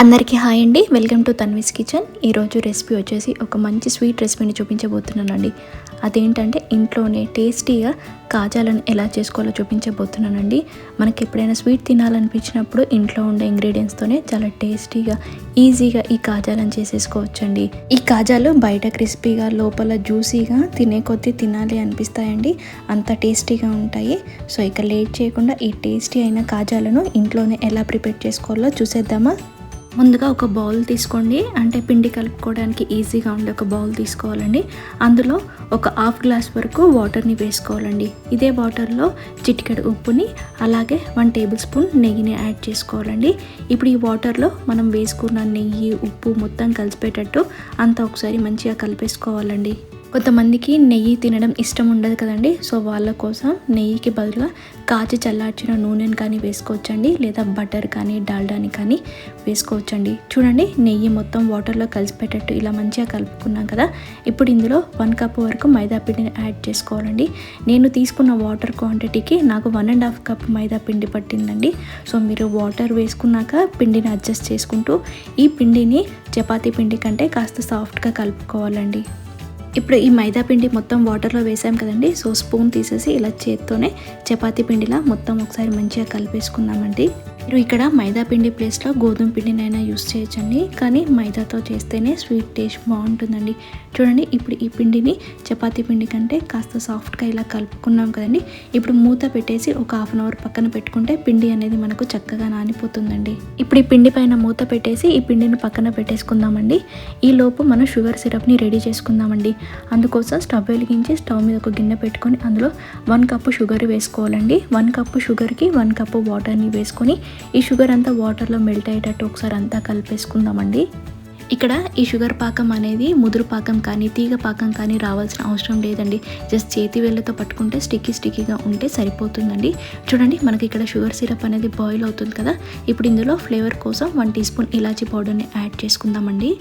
అందరికీ హాయ్ అండి, welcome to Tanvi's kitchen. ఈరోజు రెసిపీ వచ్చేసి ఒక మంచి స్వీట్ రెసిపీని చూపించబోతున్నానండి. అదేంటంటే ఇంట్లోనే టేస్టీగా కాజాలను ఎలా చేసుకోవాలో చూపించబోతున్నానండి. మనకి ఎప్పుడైనా స్వీట్ తినాలనిపించినప్పుడు ఇంట్లో ఉండే ఇంగ్రీడియంట్స్తోనే చాలా టేస్టీగా ఈజీగా ఈ కాజాలను చేసేసుకోవచ్చండి. ఈ కాజాలు బయట క్రిస్పీగా లోపల జ్యూసీగా తినే కొద్దీ తినాలి అనిపిస్తాయండి, అంత టేస్టీగా ఉంటాయి. సో ఇక లేట్ చేయకుండా ఈ టేస్టీ అయిన కాజాలను ఇంట్లోనే ఎలా ప్రిపేర్ చేసుకోవాలో చూసేద్దామా. ముందుగా ఒక బౌల్ తీసుకోండి, అంటే పిండి కలుపుకోవడానికి ఈజీగా ఉండే ఒక బౌల్ తీసుకోవాలండి. అందులో ఒక హాఫ్ గ్లాస్ వరకు వాటర్ని వేసుకోవాలండి. ఇదే వాటర్లో చిటికెడు ఉప్పుని అలాగే 1 టేబుల్ స్పూన్ నెయ్యిని యాడ్ చేసుకోవాలండి. ఇప్పుడు ఈ వాటర్లో మనం వేసుకున్న నెయ్యి ఉప్పు మొత్తం కలిసిపోయేటట్టు అంతా ఒకసారి మంచిగా కలిపేసుకోవాలండి. కొంతమందికి నెయ్యి తినడం ఇష్టం ఉండదు కదండి, సో వాళ్ళ కోసం నెయ్యికి బదులుగా కాచి చల్లార్చిన నూనెని కానీ వేసుకోవచ్చండి, లేదా బటర్ కానీ డాల్డాని కానీ వేసుకోవచ్చండి. చూడండి, నెయ్యి మొత్తం వాటర్లో కలిసిపెట్టేట్టు ఇలా మంచిగా కలుపుకున్నాం కదా. ఇప్పుడు ఇందులో 1 కప్ వరకు మైదా పిండిని యాడ్ చేసుకోవాలండి. నేను తీసుకున్న వాటర్ క్వాంటిటీకి నాకు 1.5 కప్ మైదా పిండి పట్టిందండి. సో మీరు వాటర్ వేసుకున్నాక పిండిని అడ్జస్ట్ చేసుకుంటూ ఈ పిండిని చపాతీ పిండి కంటే కాస్త సాఫ్ట్గా కలుపుకోవాలండి. ఇప్పుడు ఈ మైదా పిండి మొత్తం వాటర్లో వేసాం కదండి, సో స్పూన్ తీసేసి ఇలా చేత్తోనే చపాతీ పిండిలా మొత్తం ఒకసారి మంచిగా కలిపేసుకుందామండి. మీరు ఇక్కడ మైదా పిండి ప్లేస్లో గోధుమ పిండినైనా యూస్ చేయొచ్చండి, కానీ మైదాతో చేస్తేనే స్వీట్ టేస్ట్ బాగుంటుందండి. చూడండి, ఇప్పుడు ఈ పిండిని చపాతీ పిండి కంటే కాస్త సాఫ్ట్గా ఇలా కలుపుకున్నాం కదండి. ఇప్పుడు మూత పెట్టేసి ఒక 1/2 అవర్ పక్కన పెట్టుకుంటే పిండి అనేది మనకు చక్కగా నానిపోతుందండి. ఇప్పుడు ఈ పిండి పైన మూత పెట్టేసి ఈ పిండిని పక్కన పెట్టేసుకుందామండి. ఈ లోపు మనం షుగర్ సిరప్ని రెడీ చేసుకుందామండి. అందుకోసం స్టవ్ వెలిగించి స్టవ్ మీద ఒక గిన్నె పెట్టుకొని అందులో 1 కప్పు షుగర్ వేసుకోవాలండి. 1 కప్పు షుగర్కి 1 కప్పు వాటర్ని వేసుకొని ఈ షుగర్ అంతా వాటర్లో మెల్ట్ అయ్యేటట్టు ఒకసారి అంతా కలిపేసుకుందామండి. ఇక్కడ ఈ షుగర్ పాకం అనేది ముదురు పాకం కానీ తీగ పాకం కానీ రావాల్సిన అవసరం లేదండి. జస్ట్ చేతి వేళ్ళతో పట్టుకుంటే స్టిక్కీగా ఉంటే సరిపోతుందండి. చూడండి, మనకి ఇక్కడ షుగర్ సిరప్ అనేది బాయిల్ అవుతుంది కదా. ఇప్పుడు ఇందులో ఫ్లేవర్ కోసం 1 టీ స్పూన్ ఇలాచీ పౌడర్ని యాడ్ చేసుకుందామండి.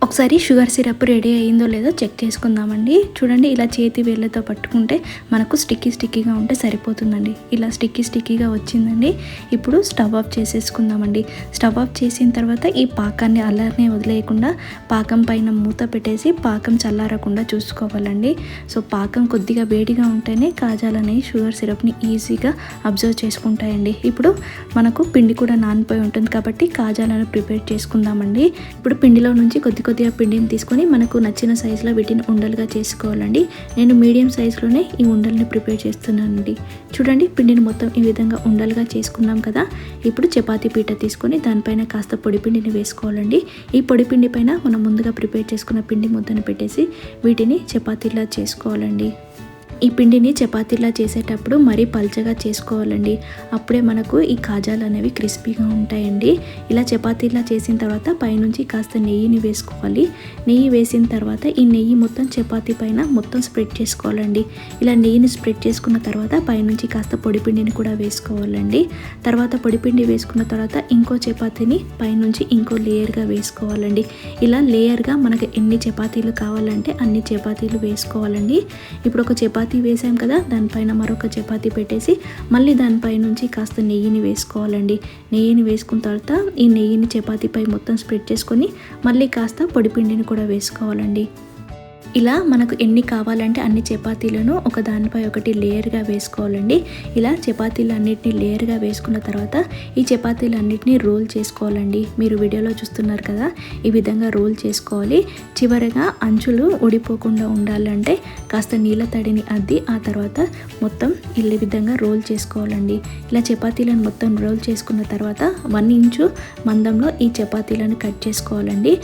ఒకసారి షుగర్ సిరప్ రెడీ అయ్యిందో లేదో చెక్ చేసుకుందామండి. చూడండి, ఇలా చేతి వేళ్ళతో పట్టుకుంటే మనకు స్టిక్కీగా ఉంటే సరిపోతుందండి. ఇలా స్టిక్కీగా వచ్చిందండి. ఇప్పుడు స్టవ్ ఆఫ్ చేసేసుకుందామండి. స్టవ్ ఆఫ్ చేసిన తర్వాత ఈ పాకాన్ని అలానే వదిలేయకుండా పాకం పైన మూత పెట్టేసి పాకం చల్లారకుండా చూసుకోవాలండి. సో పాకం కొద్దిగా వేడిగా ఉంటేనే కాజాలని షుగర్ సిరప్ని ఈజీగా అబ్జర్వ్ చేసుకుంటాయండి. ఇప్పుడు మనకు పిండి కూడా నానిపోయి ఉంటుంది కాబట్టి కాజాలను ప్రిపేర్ చేసుకుందామండి. ఇప్పుడు పిండిలో నుంచి కొద్దిగా పిండిని తీసుకొని మనకు నచ్చిన సైజులో వీటిని ఉండలుగా చేసుకోవాలండి. నేను మీడియం సైజులోనే ఈ ఉండల్ని ప్రిపేర్ చేస్తున్నానండి. చూడండి, పిండిని మొత్తం ఈ విధంగా ఉండలుగా చేసుకున్నాం కదా. ఇప్పుడు చపాతీ పీట తీసుకొని దానిపైన కాస్త పొడి పిండిని వేసుకోవాలండి. ఈ పొడి పిండి పైన మనం ముందుగా ప్రిపేర్ చేసుకున్న పిండి ముద్దను పెట్టేసి వీటిని చపాతీలా చేసుకోవాలండి. ఈ పిండిని చపాతీలా చేసేటప్పుడు మరీ పల్చగా చేసుకోవాలండి. అప్పుడే మనకు ఈ కాజాలు అనేవి క్రిస్పీగా ఉంటాయండి. ఇలా చపాతీలా చేసిన తర్వాత పైనుంచి కాస్త నెయ్యిని వేసుకోవాలి. నెయ్యి వేసిన తర్వాత ఈ నెయ్యి మొత్తం చపాతీ పైన మొత్తం స్ప్రెడ్ చేసుకోవాలండి. ఇలా నెయ్యిని స్ప్రెడ్ చేసుకున్న తర్వాత పైనుంచి కాస్త పొడిపిండిని కూడా వేసుకోవాలండి. తర్వాత పొడిపిండి వేసుకున్న తర్వాత ఇంకో చపాతీని పైనుంచి ఇంకో లేయర్గా వేసుకోవాలండి. ఇలా లేయర్గా మనకు ఎన్ని చపాతీలు కావాలంటే అన్ని చపాతీలు వేసుకోవాలండి. ఇప్పుడు ఒక చపాతీ వేసాం కదా, దానిపైన మరొక చపాతీ పెట్టేసి మళ్ళీ దానిపై నుంచి కాస్త నెయ్యిని వేసుకోవాలండి. నెయ్యిని వేసుకున్న తర్వాత ఈ నెయ్యిని చపాతీపై మొత్తం స్ప్రెడ్ చేసుకొని మళ్ళీ కాస్త పొడిపిండిని కూడా వేసుకోవాలండి. ఇలా మనకు ఎన్ని కావాలంటే అన్ని చపాతీలను ఒక దానిపై ఒకటి లేయర్గా వేసుకోవాలండి. ఇలా చపాతీలు అన్నిటిని లేయర్గా వేసుకున్న తర్వాత ఈ చపాతీలు అన్నిటిని రోల్ చేసుకోవాలండి. మీరు వీడియోలో చూస్తున్నారు కదా, ఈ విధంగా రోల్ చేసుకోవాలి. చివరగా అంచులు ఊడిపోకుండా ఉండాలంటే కాస్త నీళ్ళ తడిని అద్ది ఆ తర్వాత మొత్తం ఈ విధంగా రోల్ చేసుకోవాలండి. ఇలా చపాతీలను మొత్తం రోల్ చేసుకున్న తర్వాత 1 ఇంచు మందంలో ఈ చపాతీలను కట్ చేసుకోవాలండి.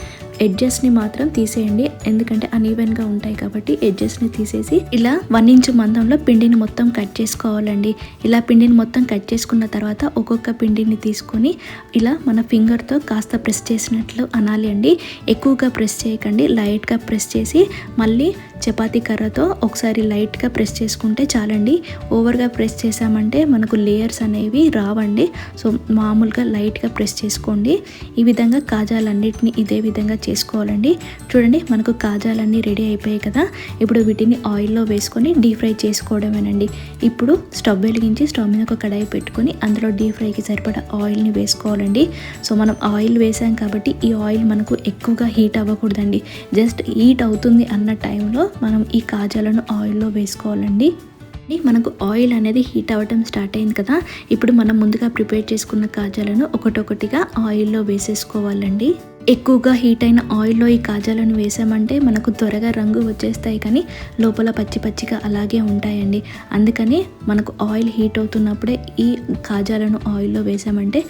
ఎడ్జెస్ని మాత్రం తీసేయండి, ఎందుకంటే అన్ఈవెన్గా ఉంటాయి కాబట్టి ఎడ్జెస్ని తీసేసి ఇలా 1 ఇంచు మందంలో పిండిని మొత్తం కట్ చేసుకోవాలండి. ఇలా పిండిని మొత్తం కట్ చేసుకున్న తర్వాత ఒక్కొక్క పిండిని తీసుకొని ఇలా మన ఫింగర్తో కాస్త ప్రెస్ చేసినట్లు అనాలి అండి. ఎక్కువగా ప్రెస్ చేయకండి, లైట్గా ప్రెస్ చేసి మళ్ళీ చపాతీ కర్రతో ఒకసారి లైట్గా ప్రెస్ చేసుకుంటే చాలండి. ఓవర్గా ప్రెస్ చేసామంటే మనకు లేయర్స్ అనేవి రావండి. సో మామూలుగా లైట్గా ప్రెస్ చేసుకోండి. ఈ విధంగా కాజాలన్నిటిని ఇదే విధంగా చేసుకోవాలండి. చూడండి మనకు కాజాలన్నీ రెడీ అయిపోయాయి కదా. ఇప్పుడు వీటిని ఆయిల్లో వేసుకొని డీప్ ఫ్రై చేసుకోవడమేనండి. ఇప్పుడు స్టవ్ వెలిగించి స్టవ్ మీద ఒక కడాయి పెట్టుకొని అందులో డీప్ ఫ్రైకి సరిపడా ఆయిల్ని వేసుకోవాలండి. సో మనం ఆయిల్ వేసాం కాబట్టి ఈ ఆయిల్ మనకు ఎక్కువగా హీట్ అవ్వకూడదండి. జస్ట్ హీట్ అవుతుంది అన్న టైంలో మనం ఈ కాజాలను ఆయిల్లో వేసుకోవాలండి. మనకు ఆయిల్ అనేది హీట్ అవ్వడం స్టార్ట్ అయింది కదా. ఇప్పుడు మనం ముందుగా ప్రిపేర్ చేసుకున్న కాజాలను ఒకటొకటిగా ఆయిల్లో వేసేసుకోవాలండి. ఎక్కువగా హీట్ అయిన ఆయిల్లో ఈ కాజాలను వేసామంటే మనకు త్వరగా రంగు వచ్చేస్తాయి, కానీ లోపల పచ్చి పచ్చిగా అలాగే ఉంటాయండి. అందుకని మనకు ఆయిల్ హీట్ అవుతున్నప్పుడే ఈ కాజాలను ఆయిల్లో వేసామంటే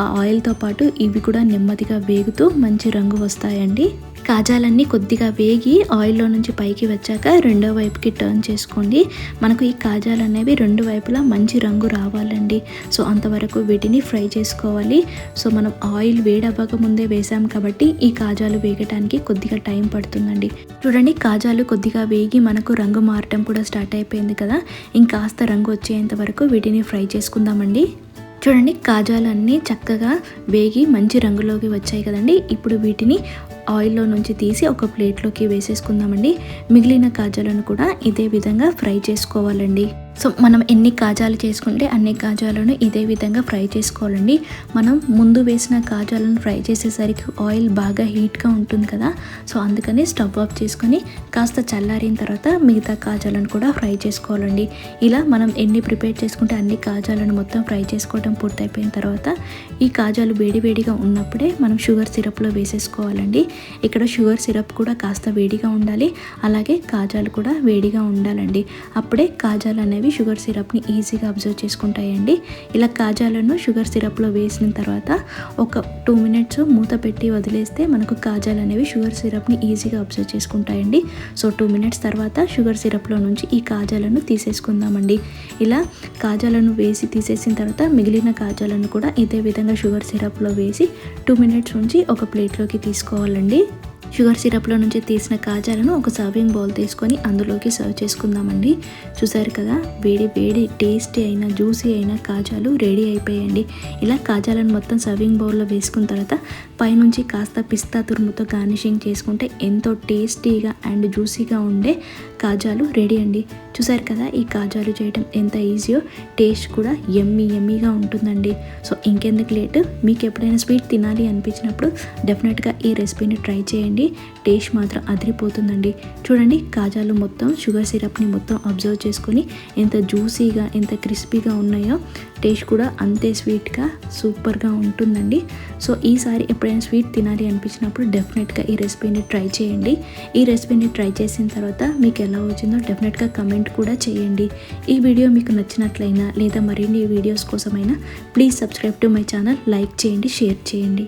ఆ ఆయిల్తో పాటు ఇవి కూడా నెమ్మదిగా వేగుతూ మంచి రంగు వస్తాయండి. కాజాలన్నీ కొద్దిగా వేగి ఆయిల్లో నుంచి పైకి వచ్చాక రెండో వైపుకి టర్న్ చేసుకోండి. మనకు ఈ కాజాలు అనేవి రెండు వైపులా మంచి రంగు రావాలండి. సో అంతవరకు వీటిని ఫ్రై చేసుకోవాలి. సో మనం ఆయిల్ వేడవ్వక ముందే వేసాం కాబట్టి ఈ కాజాలు వేగటానికి కొద్దిగా టైం పడుతుందండి. చూడండి కాజాలు కొద్దిగా వేగి మనకు రంగు మారటం కూడా స్టార్ట్ అయిపోయింది కదా. ఇంకాస్త రంగు వచ్చేంత వరకు వీటిని ఫ్రై చేసుకుందామండి. చూడండి కాజాలన్నీ చక్కగా వేగి మంచి రంగులోకి వచ్చాయి కదండి. ఇప్పుడు వీటిని ఆయిల్లో నుంచి తీసి ఒక ప్లేట్లోకి వేసేసుకుందామండి. మిగిలిన కాజాలను కూడా ఇదే విధంగా ఫ్రై చేసుకోవాలండి. సో మనం ఎన్ని కాజాలు చేసుకుంటే అన్ని కాజాలను ఇదే విధంగా ఫ్రై చేసుకోవాలండి. మనం ముందు వేసిన కాజాలను ఫ్రై చేసేసరికి ఆయిల్ బాగా హీట్గా ఉంటుంది కదా. సో అందుకని స్టవ్ ఆఫ్ చేసుకొని కాస్త చల్లారిన తర్వాత మిగతా కాజాలను కూడా ఫ్రై చేసుకోవాలండి. ఇలా మనం ఎన్ని ప్రిపేర్ చేసుకుంటే అన్ని కాజాలను మొత్తం ఫ్రై చేసుకోవడం పూర్తయిపోయిన తర్వాత ఈ కాజాలు వేడివేడిగా ఉన్నప్పుడే మనం షుగర్ సిరప్లో వేసేసుకోవాలండి. ఇక్కడ షుగర్ సిరప్ కూడా కాస్త వేడిగా ఉండాలి, అలాగే కాజాలు కూడా వేడిగా ఉండాలండి. అప్పుడే కాజాలు అనేవి షుగర్ సిరప్ని ఈజీగా అబ్జర్వ్ చేసుకుంటాయండి. ఇలా కాజాలను షుగర్ సిరప్లో వేసిన తర్వాత ఒక 2 minutes మూత పెట్టి వదిలేస్తే మనకు కాజాలు అనేవి షుగర్ సిరప్ని ఈజీగా అబ్జర్వ్ చేసుకుంటాయండి. సో 2 minutes తర్వాత షుగర్ సిరప్లో నుంచి ఈ కాజాలను తీసేసుకుందామండి. ఇలా కాజాలను వేసి తీసేసిన తర్వాత మిగిలిన కాజాలను కూడా ఇదే విధంగా షుగర్ సిరప్లో వేసి 2 minutes ఉంచి ఒక ప్లేట్లోకి తీసుకోవాలండి. షుగర్ సిరప్లో నుంచి తీసిన కాజాలను ఒక సర్వింగ్ బౌల్ తీసుకొని అందులోకి సర్వ్ చేసుకుందామండి. చూసారు కదా వేడి వేడి టేస్టీ అయిన జ్యూసీ అయిన కాజాలు రెడీ అయిపోయాయండి. ఇలా కాజాలను మొత్తం సర్వింగ్ బౌల్లో వేసుకున్న తర్వాత పైనుంచి కాస్త పిస్తా తురుముతో గార్నిషింగ్ చేసుకుంటే ఎంతో టేస్టీగా అండ్ జ్యూసీగా ఉండే కాజాలు రెడీ అండి. చూసారు కదా ఈ కాజాలు చేయడం ఎంత ఈజీయో, టేస్ట్ కూడా యమ్మీగా ఉంటుందండి. సో ఇంకెందుకు లేట్, మీకు ఎప్పుడైనా స్వీట్ తినాలి అనిపించినప్పుడు డెఫినెట్గా ఈ రెసిపీని ట్రై చేయండి. టేస్ట్ మాత్రం అదిరిపోతుందండి. చూడండి కాజాలు మొత్తం షుగర్ సిరప్ని మొత్తం అబ్జర్వ్ చేసుకొని ఎంత జ్యూసీగా ఎంత క్రిస్పీగా ఉన్నాయో, టేస్ట్ కూడా అంతే స్వీట్గా సూపర్గా ఉంటుందండి. సో ఈసారి ఎప్పుడైనా స్వీట్ తినాలి అనిపించినప్పుడు డెఫినెట్గా ఈ రెసిపీని ట్రై చేయండి. ఈ రెసిపీని ట్రై చేసిన తర్వాత మీకు ఎలా వచ్చిందో డెఫినెట్గా కమెంట్ కూడా చేయండి. ఈ వీడియో మీకు నచ్చినట్లయినా లేదా మరిన్ని వీడియోస్ కోసమైనా please subscribe to my channel, like చేయండి, షేర్ చేయండి.